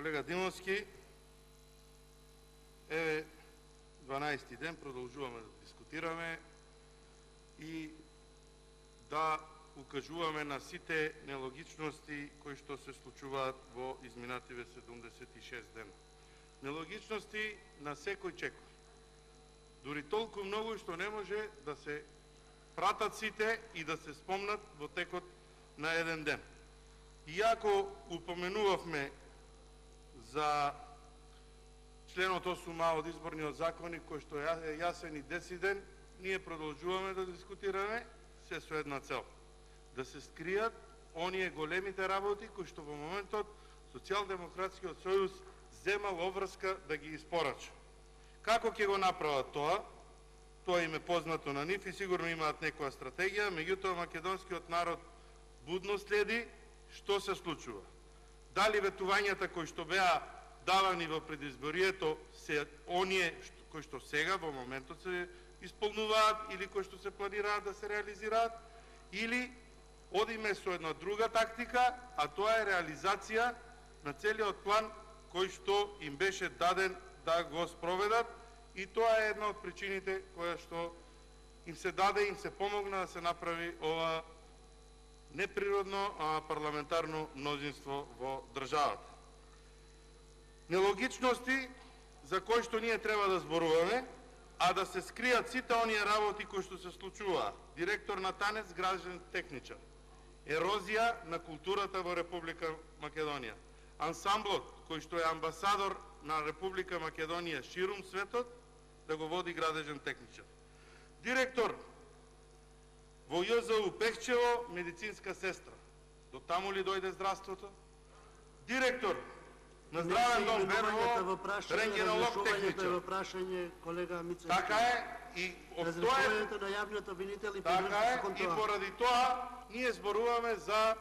Колега Димовски, 12-ти ден продолжуваме да дискутираме и да укажуваме на сите нелогичности кои што се случуваат во изминативе 76 дена. Нелогичности на секој чекор. Дури толку многу што не може да се пратат сите и да се спомнат во текот на еден ден. Иако упоменувавме за членот 8а од изборниот законник кој што е јасен и десиден, ние продолжуваме да дискутираме се со една цел: да се скријат оние големите работи кои што во моментот Социјалдемократскиот сојуз земал обврска да ги испорача. Како ќе го направат тоа? Тоа им е познато на нив и сигурно имаат некоја стратегија, меѓутоа македонскиот народ будно следи што се случува. Дали ветувањата кои што беа давани во предизборието се оние кои што сега во моментот се исполнуваат или кои што се планираат да се реализираат, или одиме со една друга тактика, а тоа е реализација на целиот план кој што им беше даден да го спроведат, и тоа е една од причините која што им се даде, им се помогна да се направи ова неприродно парламентарно мнозинство во државата. Нелогичности за кои што ние треба да зборуваме, а да се скријат сите оние работи кои што се случуваат. Директор на ТАНЕС, граждан техничар. Ерозија на културата во Република Македонија. Ансамблот кој што е амбасадор на Република Македонија ширум светот, да го води градежен техничар. Директор во ЈЗУ Пехчево, медицинска сестра. До таму ли дојде здравството? Директор на здравен дом Берово, рентгенолог техничар. Така е, и поради тоа ние зборуваме за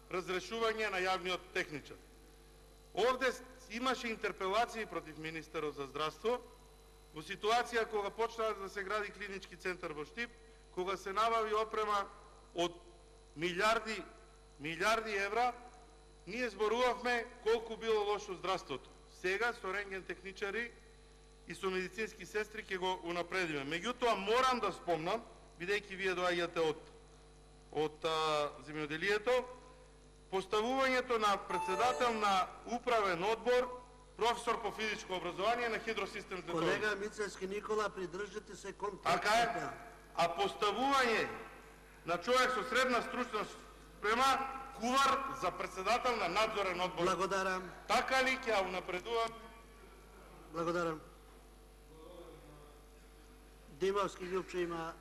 разрешување на јавниот техничар. Овде имаше интерпелации против министерот за здравство во ситуација кога почнаа да се гради клинички центар во Штип, кога се набави опрема од милиарди евра. Ние зборувавме колку било лошо здравството. Сега со рентген техничари и со медицински сестри ќе го унапредиме. Меѓутоа морам да спомнам, бидејќи вие доаѓате од земјоделието, поставувањето на председател на управен одбор, професор по физичко образование на Хидросистем Тетовица. Колега Мицевски Никола, придржете се кон така е, а поставување на човек со средна стручна спрема кувар за председател на надзорен одбор. Благодарам. Така ли ќе унапредувам? Благодарам. Димовски Љупче има